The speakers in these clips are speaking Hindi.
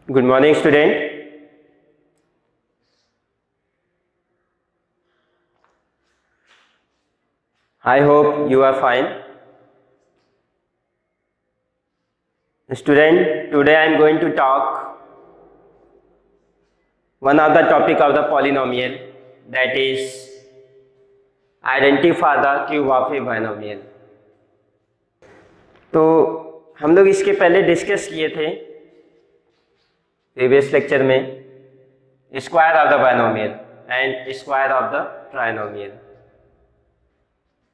Good morning, student. I hope you are fine. Student, today I am going to talk one of the topic of the polynomial, that is identify the cube of a binomial. तो हम लोग इसके पहले डिस्कस किए थे प्रीवियस लेक्चर में square of the binomial and square of the trinomial.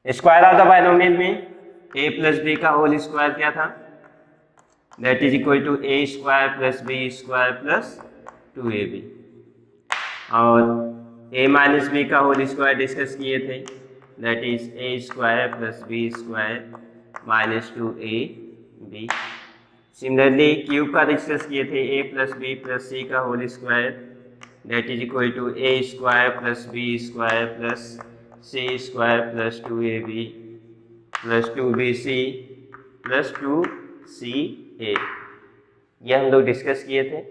Square of the binomial में a प्लस बी का होल स्क्वायर क्या था, that is equal to a square plus b square plus 2ab, और a माइनस बी का होल स्क्वायर डिस्कस किए थे, that is a square plus b square minus 2ab। Similarly cube का डिस्कस किए थे a प्लस बी प्लस सी का whole square, that is equal to a square plus b square plus c square plus 2ab plus 2bc plus 2ca। ये हम लोग डिस्कस किए थे।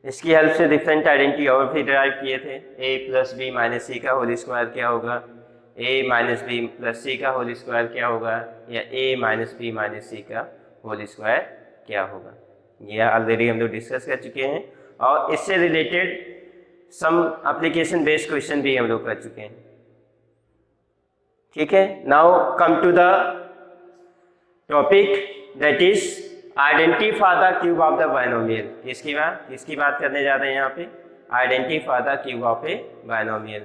इसकी हेल्प से डिफरेंट आइडेंटिटी और भी डिराइव किए थे। a प्लस बी माइनस सी का होल स्क्वायर क्या होगा, a माइनस बी प्लस सी का होल स्क्वायर क्या होगा, या a माइनस बी माइनस सी का होल स्क्वायर क्या होगा। ये ऑलरेडी हम लोग डिस्कस कर चुके हैं और इससे related some application based question भी हम लोग कर चुके हैं। ठीक है, now come to the topic, that is identify the cube of the binomial. किसकी बात करने जा रहे हैं यहाँ पे, identify the cube of a binomial.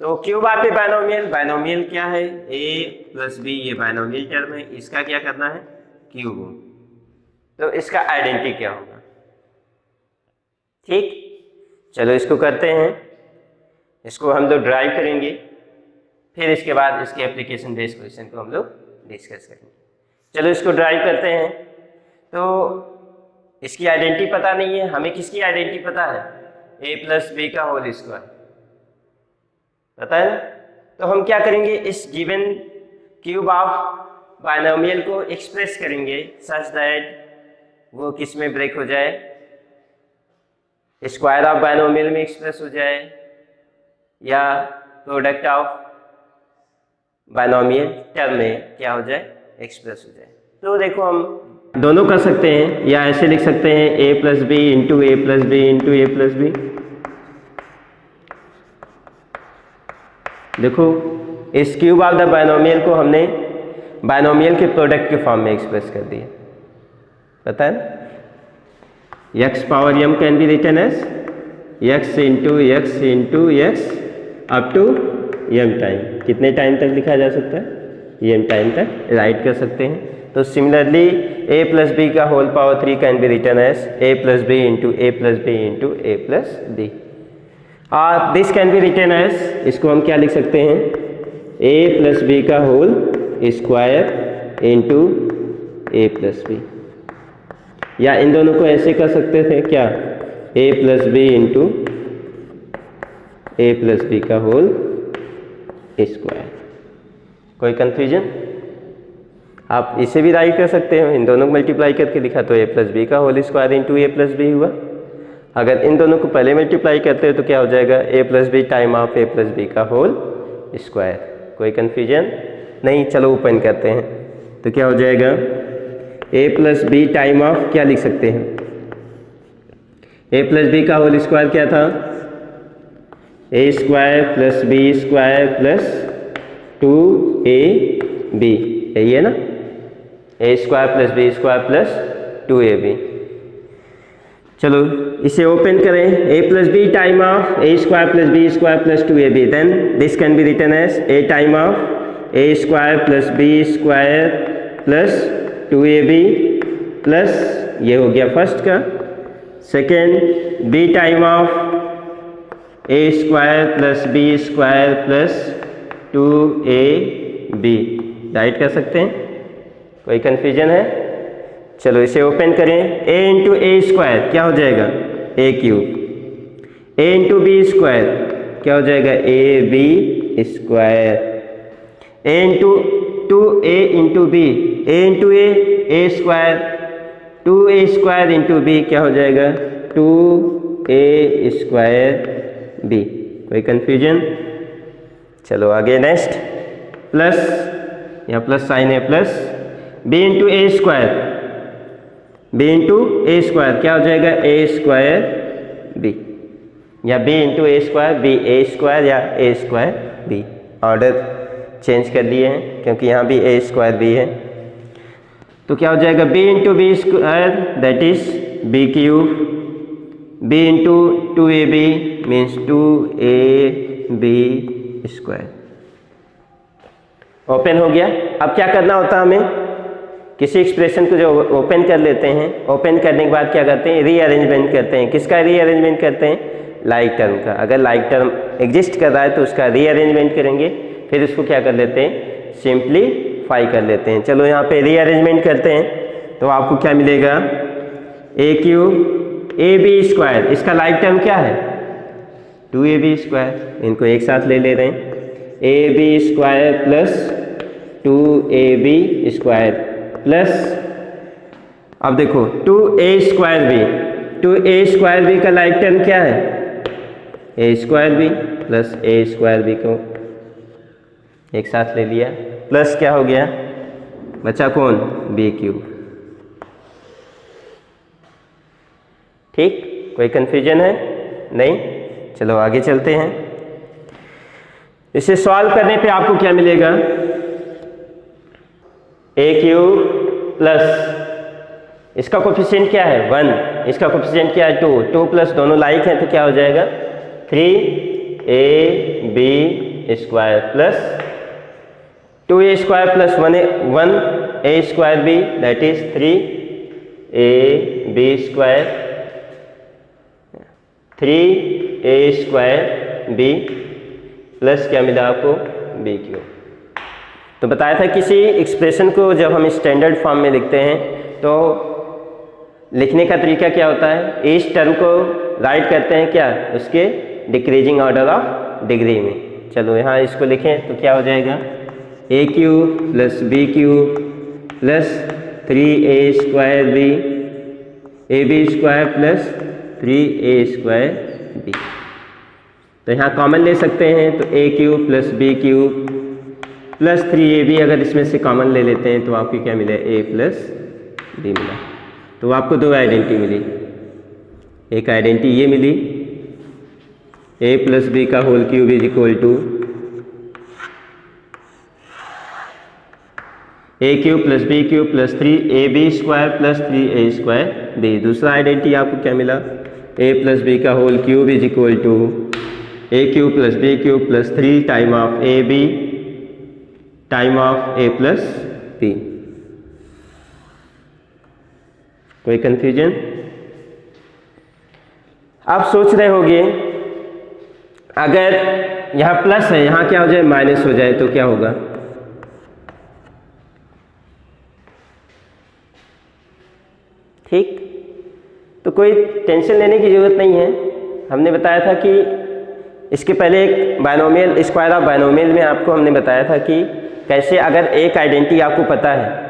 तो क्यूब ऑफ ए बायनोमियल क्या है, a प्लस बी, ये बायनोमियल टर्म है, इसका क्या करना है, क्यूब। तो इसका आइडेंटिटी क्या होगा। ठीक, चलो इसको करते हैं। इसको हम लोग ड्राइव करेंगे, फिर इसके बाद इसके एप्लीकेशन बेस्ड क्वेश्चन को हम लोग डिस्कस करेंगे। चलो इसको ड्राइव करते हैं। तो इसकी आइडेंटिटी पता नहीं है हमें, किसकी आइडेंटिटी पता है, a प्लस बी का होल स्क्वायर पता है ना। तो हम क्या करेंगे, इस गिवन क्यूब ऑफ बायनोमियल को एक्सप्रेस करेंगे सच दैट वो किस में ब्रेक हो जाए, स्क्वायर ऑफ बायनोमियल में एक्सप्रेस हो जाए, या प्रोडक्ट ऑफ बायनोमियल टर्म में क्या हो जाए, एक्सप्रेस हो जाए। तो देखो हम दोनों कर सकते हैं, या ऐसे लिख सकते हैं a plus B into A plus B into A plus b. देखो इस क्यूब ऑफ द बायनोमियल को हमने बायनोमियल के प्रोडक्ट के फॉर्म में एक्सप्रेस कर दिया, पता है ना। x power m can be written as x into x up to m time. कितने टाइम तक लिखा जा सकता है, m टाइम तक राइट कर सकते हैं। तो सिमिलरली a प्लस बी का whole power 3 can be written as a plus B into A plus B into A plus B. और this can be written as, इसको हम क्या लिख सकते हैं, a प्लस बी का होल स्क्वायर इंटू ए प्लस बी, या इन दोनों को ऐसे कर सकते थे क्या, a plus B into A plus B का होल स्क्वायर। कोई कंफ्यूजन, आप इसे भी राइट कर सकते हो, इन दोनों को मल्टीप्लाई करके लिखा तो a प्लस बी का होल स्क्वायर इंटू ए प्लस बी हुआ। अगर इन दोनों को पहले मल्टीप्लाई करते हो तो क्या हो जाएगा, a plus b time of a plus B का होल स्क्वायर। कोई कंफ्यूजन नहीं, चलो ओपन करते हैं। तो क्या हो जाएगा, a plus b time of क्या लिख सकते हैं, a प्लस बी का होल स्क्वायर क्या था, a square plus b square plus 2ab, यही है ना, a square plus b square plus 2ab। चलो इसे ओपन करें, a plus b time of a square plus b square plus 2ab, then this can be written as a time of a square plus b square plus 2ab plus, ये हो गया फर्स्ट का। Second, b time of a square plus b square plus 2ab, write कर सकते हैं। कोई कन्फ्यूजन है, चलो इसे ओपन करें। a इंटू ए स्क्वायर क्या हो जाएगा, a cube, a into b square क्या हो जाएगा, ab square, a into 2a into b, a into a square 2a² into b क्या हो जाएगा 2a² बी। कोई कंफ्यूजन? चलो आगे नेक्स्ट, प्लस, यहाँ प्लस साइन है, plus b into a², b into a² क्या हो जाएगा a² b, या b into a² b a² या a² b। ऑर्डर चेंज कर लिए हैं क्योंकि यहाँ भी a² b है, तो क्या हो जाएगा b into b² that is b³, b into 2ab means 2ab²। Open हो गया। अब क्या करना होता है हमें, किसी एक्सप्रेशन को जो ओपन कर लेते हैं, ओपन करने के बाद क्या करते हैं, रीअरेंजमेंट करते हैं। किसका रीअरेंजमेंट करते हैं, लाइक टर्म का। अगर लाइक टर्म एग्जिस्ट कर रहा है तो उसका रीअरेंजमेंट करेंगे, फिर उसको क्या कर लेते हैं, सिंप्लीफाई कर लेते हैं। चलो यहाँ पे रीअरेंजमेंट करते हैं तो आपको क्या मिलेगा, a³ ab², इसका लाइक टर्म क्या है 2ab², इनको एक साथ ले ले रहे हैं, ab² प्लस 2ab² प्लस, अब देखो 2a² का लाइक टर्म क्या है a² प्लस a² को एक साथ ले लिया, प्लस क्या हो गया, बचा कौन b³। ठीक, कोई कंफ्यूजन है नहीं? चलो आगे चलते हैं। इसे सॉल्व करने पे आपको क्या मिलेगा, a³ प्लस, इसका कोफिशिएंट क्या है 1, इसका कोफिशिएंट क्या है 2, 2 प्लस दोनों लाइक हैं तो क्या हो जाएगा 3ab² plus 2a² plus 1a² b that is 3ab², 3a² b plus क्या मिला आपको b³। तो बताया था किसी एक्सप्रेशन को जब हम स्टैंडर्ड फॉर्म में लिखते हैं तो लिखने का तरीका क्या होता है, इस टर्म को राइट करते हैं क्या, उसके डिक्रीजिंग ऑर्डर ऑफ डिग्री में। चलो यहाँ इसको लिखें तो क्या हो जाएगा, a³ plus b³ plus 3a² b, ab² plus 3a² b। तो यहाँ कॉमन ले सकते हैं तो a³ plus b³ plus 3ab, अगर इसमें से कॉमन ले लेते हैं तो आपको क्या मिला, a प्लस b मिला। तो आपको दो आइडेंटिटी मिली, एक आइडेंटिटी ये मिली a प्लस b का whole cube is equal to a³ plus b³ plus 3ab² plus 3a² b। दूसरा आइडेंटिटी आपको क्या मिला, a प्लस b का whole cube is equal to a³ plus b³ plus 3 time of ab time of a plus b। कोई कंफ्यूजन? आप सोच रहे होंगे अगर यहाँ प्लस है, यहाँ क्या हो जाए माइनस हो जाए तो क्या होगा, ठीक। तो कोई टेंशन लेने की ज़रूरत नहीं है। हमने बताया था कि इसके पहले एक बायनोमियल, स्क्वायर ऑफ बायनोमियल में आपको हमने बताया था कि कैसे अगर एक आइडेंटिटी आपको पता है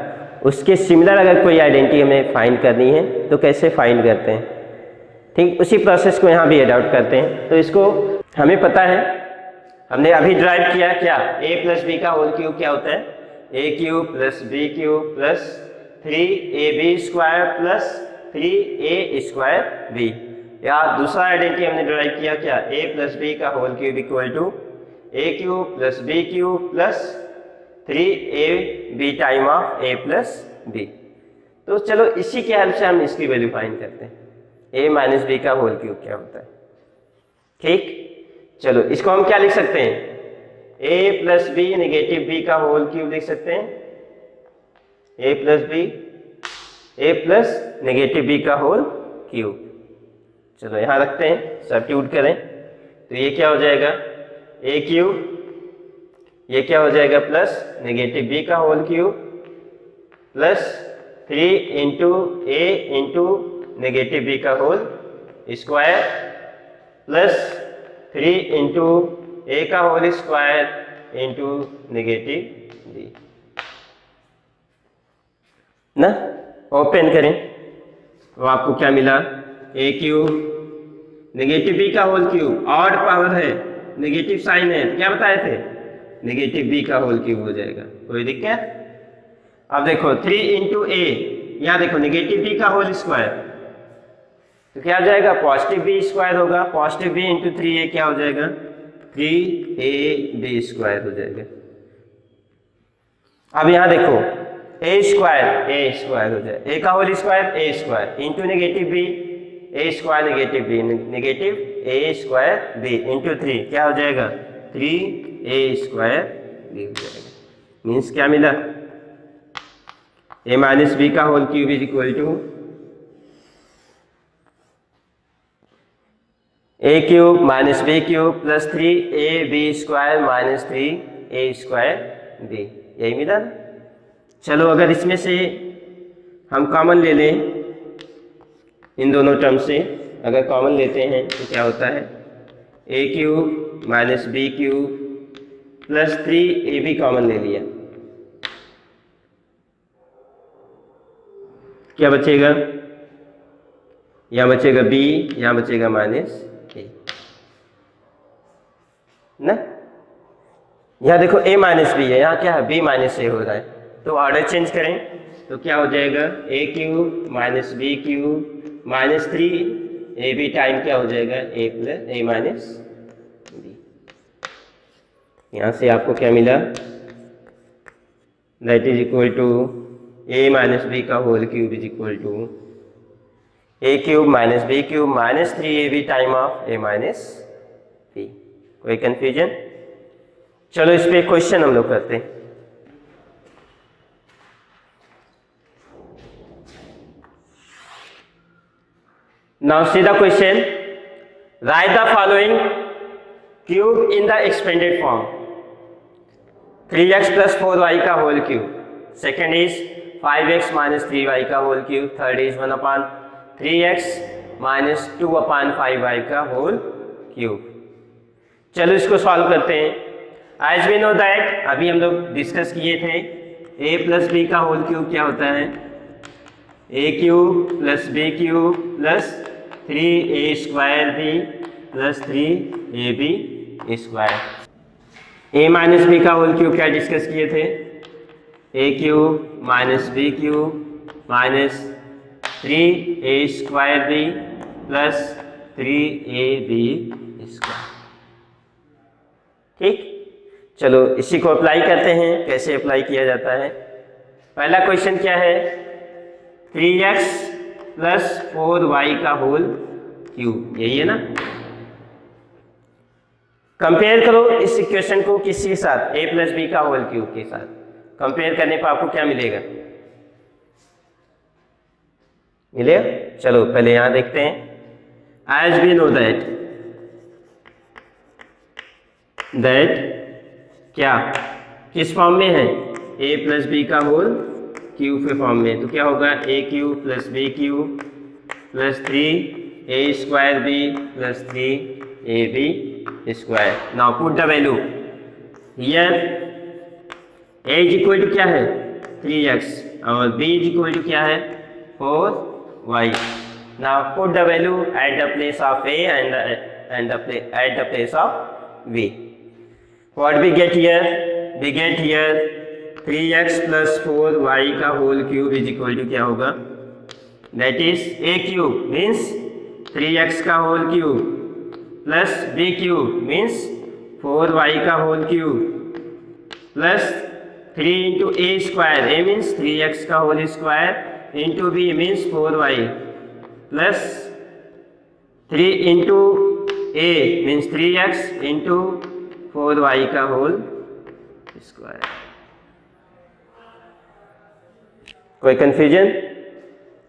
उसके सिमिलर अगर कोई आइडेंटिटी हमें फाइंड करनी है तो कैसे फाइंड करते हैं, ठीक। उसी प्रोसेस को यहाँ भी अडॉप्ट करते हैं। तो इसको हमें पता है, हमने अभी ड्राइव किया क्या, a प्लस b का होल क्यूब क्या होता है, a³ plus b³ plus 3ab² plus 3a² b। या दूसरा आइडेंटिटी हमने ड्राइव किया क्या, a प्लस b का whole cube equal to a³ plus b³ plus 3ab time of a plus b। तो चलो इसी के हेल्प से हम इसकी वैल्यू फाइंड करते हैं, a माइनस b का होल क्यूब क्या होता है, ठीक। चलो इसको हम क्या लिख सकते हैं, a plus b negative b का होल क्यूब लिख सकते हैं, a plus b, a plus negative b का होल क्यूब। चलो यहाँ रखते हैं, सब्स्टिट्यूट करें तो ये क्या हो जाएगा, a³, ये क्या हो जाएगा प्लस नेगेटिव b का whole cube plus 3 into a into negative b का whole square plus 3 into a का whole square into negative b ना। ओपन करें तो आपको क्या मिला, ए क्यूब नेगेटिव बी का होल क्यूब, ऑड पावर है, नेगेटिव साइन है, क्या बताए थे, नेगेटिव बी का होल क्यूब हो जाएगा। कोई दिक्कत? अब देखो 3 इंटू ए, यहाँ देखो नेगेटिव बी का होल स्क्वायर, तो क्या हो जाएगा, पॉजिटिव बी स्क्वायर होगा, पॉजिटिव बी इंटू 3a क्या हो जाएगा, 3ab स्क्वायर हो जाएगा। अब यहाँ देखो ए स्क्वायर हो जाए, ए का होल स्क्वायर ए स्क्वायर इंटू नेगेटिव बी, ए स्क्वायर नेगेटिव बी, नेगेटिव ए स्क्वायर बी इंटू 3 क्या हो जाएगा, 3a स्क्वायर बी हो जाएगा। मीन्स क्या मिला, ए माइनस बी का whole cube is equal to A cube minus B cube plus 3ab square minus 3a square b, यही मिला ना। चलो अगर इसमें से हम कॉमन ले लें, इन दोनों टर्म से अगर कॉमन लेते हैं तो क्या होता है, A cube minus B cube plus 3ab common ले लिया, क्या बचेगा, यहाँ बचेगा b, यहाँ बचेगा माइनस ए ना। यहाँ देखो a माइनस बी है, यहाँ क्या है, b माइनस ए हो रहा है, तो ऑर्डर चेंज करें तो क्या हो जाएगा, A cube minus B cube minus 3ab time क्या हो जाएगा, a plus A minus B. यहाँ से आपको क्या मिला, that is equal to A minus B का whole cube is equal to A cube minus B cube minus 3ab time of A minus B. कोई कंफ्यूजन? चलो इस पे क्वेश्चन हम लोग करते हैं। Now see the question, write the following cube in the expanded form, 3x plus 4y का whole cube, second is 5x minus 3y का whole cube, third is 1/3x minus 2/5y का होल क्यूब। चलो इसको सॉल्व करते हैं। एज वी नो दैट, अभी हम लोग डिस्कस किए थे, a प्लस बी का होल क्यूब क्या होता है, A cube plus B cube plus 3a square B plus 3ab square. a minus B का होल क्यूब क्या डिस्कस किए थे, A cube minus B cube minus 3a square B plus 3ab square. ठीक, चलो इसी को अप्लाई करते हैं, कैसे अप्लाई किया जाता है। पहला क्वेश्चन क्या है, 3x प्लस 4y का होल क्यूब, यही है ना। कंपेयर करो इस इक्वेशन को किसके साथ, a प्लस बी का होल क्यूब के साथ। कंपेयर करने पर आपको क्या मिलेगा, मिलेगा। चलो पहले यहां देखते हैं। एज वी नो दैट क्या किस फॉर्म में है, a प्लस बी का होल क्यूब के फॉर्म में, तो क्या होगा, A cube plus B cube plus 3a square B plus 3ab square. Now put the value here, a is equal to क्या है 3x और b इज इक्वल टू क्या है 4y। Now put the value at the place of a and at the place of b. What we get here? We get here 3x plus 4y का whole cube is equal to क्या होगा, that is a cube means 3x का whole cube plus b cube means 4y का whole cube plus 3 into a square, a means 3x का whole square into b means 4y plus 3 into a means 3x into 4y का होल स्क्वायर। कोई कंफ्यूजन?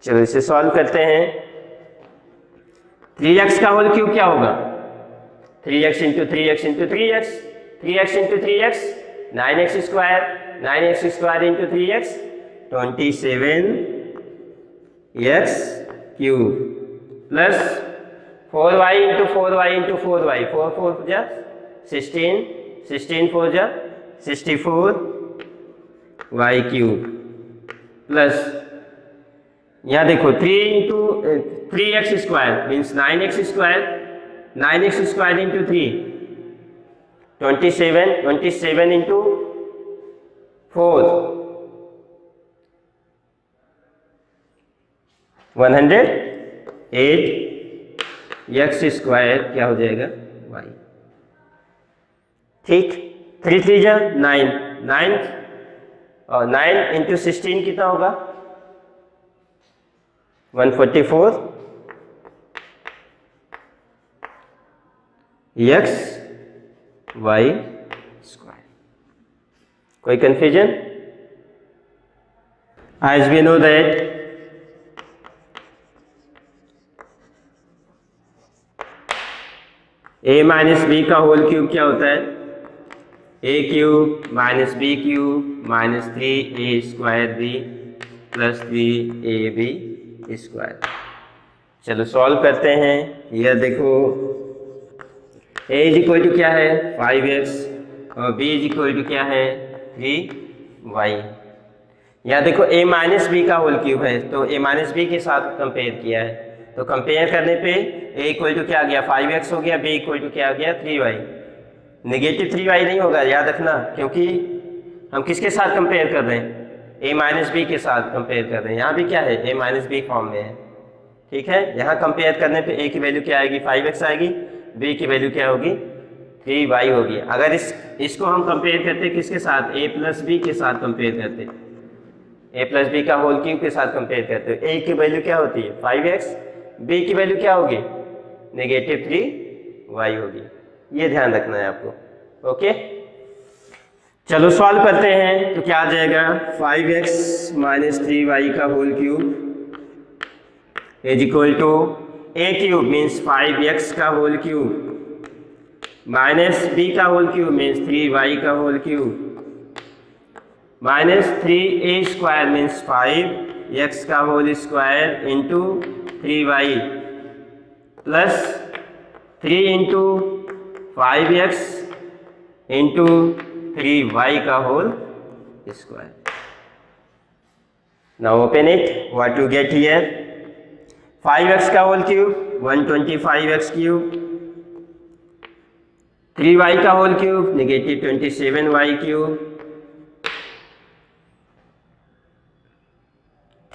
चलो इसे सॉल्व करते हैं। 3x का होल क्यूब क्या होगा, 3x into 3x into 3x, 3x into 3x 9x square, 9x square into 3x 27x cube plus 4y into 4y into 4y, 4 4 जा 16, 16 4 जा 64 y क्यूब प्लस यहाँ देखो 3x square means 9x square, 9x square into 3 27, 27 into 4 108 x square क्या हो जाएगा y। ठीक, 3 3 जा 9, 9 और 9 इंटू 16 कितना होगा 144 x y स्क्वायर। कोई confusion? As we know that a minus B का होल क्यूब क्या होता है, a cube minus B cube minus 3a square B plus 3ab square. चलो सॉल्व करते हैं। यह देखो a इज इक्वल टू क्या है 5x और b इज इक्वल टू क्या है 3y। यहाँ देखो a माइनस बी का होल क्यूब है तो a माइनस बी के साथ कंपेयर किया है, तो कंपेयर करने पे a इक्वल टू क्या आ गया 5x हो गया, b इक्वल टू क्या आ गया 3y। नेगेटिव 3y नहीं होगा, याद रखना, क्योंकि हम किसके साथ कंपेयर कर रहे हैं a माइनस बी के साथ कंपेयर कर रहे हैं। यहाँ भी क्या है a माइनस बी फॉर्म में है। ठीक है, यहाँ कंपेयर करने पे a की वैल्यू क्या आएगी 5x आएगी, b की वैल्यू क्या होगी 3y होगी। अगर इसको हम कंपेयर करते किसके साथ a प्लस बी के साथ कंपेयर करते, a प्लस बी का होल क्यूब के साथ कंपेयर करते हो, a की वैल्यू क्या होती है 5x, b की वैल्यू क्या होगी नेगेटिव 3y होगी। ये ध्यान रखना है आपको। ओके, चलो सॉल्व करते हैं। तो क्या आ जाएगा 5x माइनस 3y का whole cube is equal to a cube means 5x का होल क्यूब माइनस b का होल क्यूब मीन्स 3y का whole cube minus 3a square means 5x का whole square into 3y plus 3 into 5x into 3y का whole square. Now open it, what you get here 5x का whole cube 125x cube, 3y का whole cube negative 27y cube.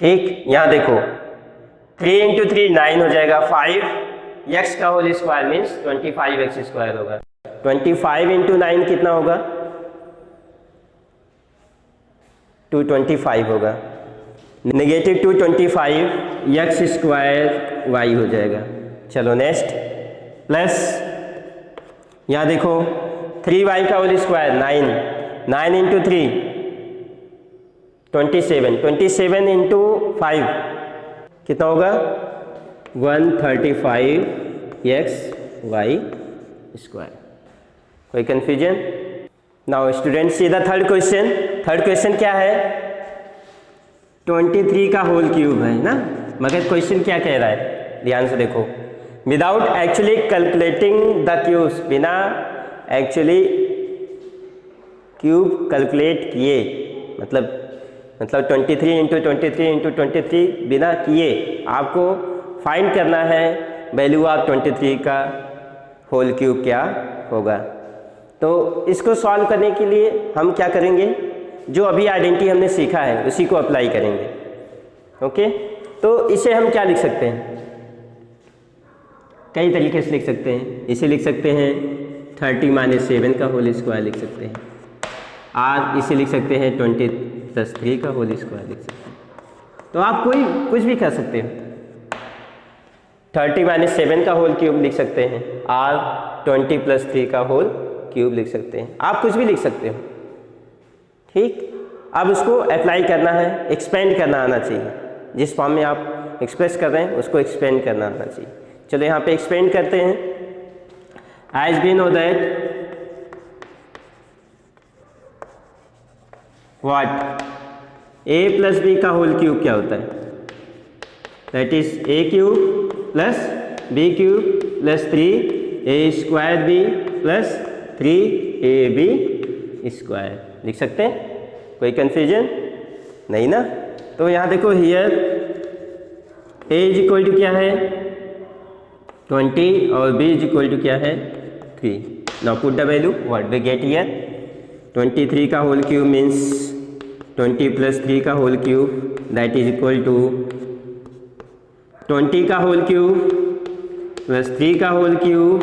ठीक, यहाँ देखो 3 इंटू 3 9 हो जाएगा, 5x का whole square means 25x square होगा, 25 इंटू 9 कितना होगा 225 होगा, नेगेटिव 225 x स्क्वायर y हो जाएगा। चलो नेक्स्ट प्लस यहाँ देखो 3y का होल स्क्वायर 9, 9 इंटू 3 27, 27 इंटू 5 कितना होगा 135x y स्क्वायर। कोई confusion? Now student see the third question. Third question क्या है 23 का होल क्यूब है ना, मगर क्वेश्चन क्या कह रहा है ध्यान से देखो, without actually calculating the cubes, बिना एक्चुअली क्यूब कैलकुलेट किए, मतलब 23 इंटू 23 इंटू 23 बिना किए आपको फाइंड करना है वैल्यू ऑफ 23 का होल क्यूब क्या होगा। तो इसको सॉल्व करने के लिए हम क्या करेंगे, जो अभी आइडेंटिटी हमने सीखा है उसी को अप्लाई करेंगे। ओके, तो इसे हम क्या लिख सकते हैं, कई तरीके से लिख सकते हैं। इसे लिख सकते हैं 30 माइनस 7 का होल स्क्वायर लिख सकते हैं, और इसे लिख सकते हैं 20 प्लस 3 का होल स्क्वायर लिख सकते हैं। तो आप कुछ भी कर सकते हो, 30 माइनस 7 का होल क्यूब लिख सकते हैं और 20 प्लस 3 का होल क्यूब लिख सकते हैं, आप कुछ भी लिख सकते हो। ठीक, अब उसको अप्लाई करना है, एक्सपेंड करना आना चाहिए, जिस फॉर्म में आप एक्सप्रेस कर रहे हैं उसको एक्सपेंड करना आना चाहिए। चलो यहाँ पे एक्सपेंड करते हैं। As we know that what a plus B का होल क्यूब क्या होता है, that is a cube plus b cube plus 3a square b plus 3ab square लिख सकते हैं। कोई कंफ्यूजन नहीं ना? तो यहाँ देखो here a is equal to क्या है 20 और b इज इक्वल टू क्या है 3। Now put the value what we get here 23 का होल क्यूब मीन्स 20 प्लस 3 का whole cube that is equal to 20 का होल क्यूब प्लस 3 का होल क्यूब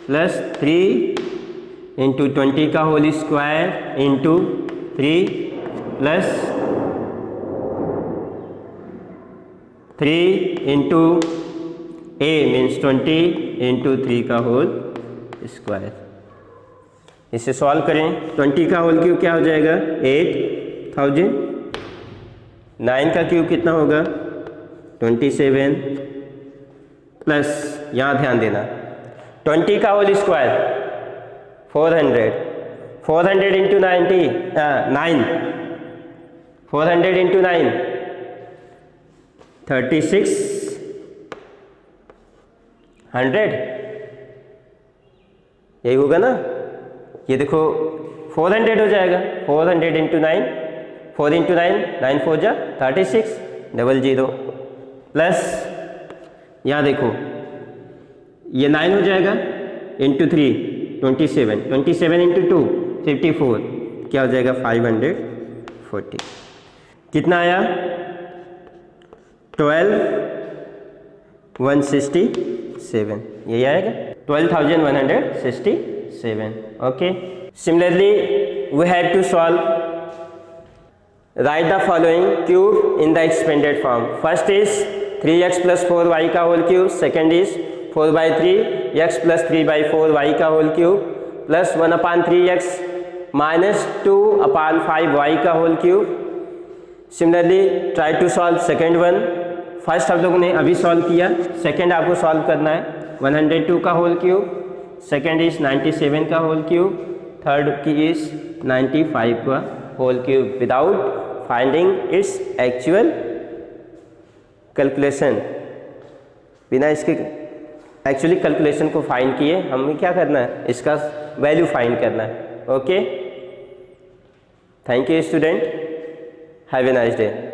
प्लस 3 इंटू 20 का whole square into 3 plus 3 into a means 20 into 3 का होल स्क्वायर। इसे सॉल्व करें 20 का होल क्यूब क्या हो जाएगा 8000, 9 का क्यूब कितना होगा 27 प्लस यहाँ ध्यान देना 20 का होल स्क्वायर 400 इंटू 9 400 इंटू 9 3600 यही होगा ना। ये देखो 400 हो जाएगा 400 इंटू 9 4 इंटू 9 4 जा 36 00 प्लस यहाँ देखो ये 9 हो जाएगा इंटू 3 27 इंटू 2 54 क्या हो जाएगा 540 कितना आया 12167 यही आएगा 12167। okay, similarly we have to solve write the following cube in the expanded form. First is 3x plus 4y का whole cube, second is 4/3 x plus 3/4y का whole cube plus 1/3x minus 2/5y का whole cube. Similarly try to solve second one. First हम लोगों ने अभी सॉल्व किया, सेकंड आपको सॉल्व करना है 102 का होल क्यूब, सेकंड इज 97 का होल क्यूब, थर्ड की इज 95 का whole cube without finding its actual calculation. बिना इसके एक्चुअली कैलकुलेशन को फाइंड किए हमें क्या करना है इसका वैल्यू फाइंड करना है। Okay, thank you student, have a nice day.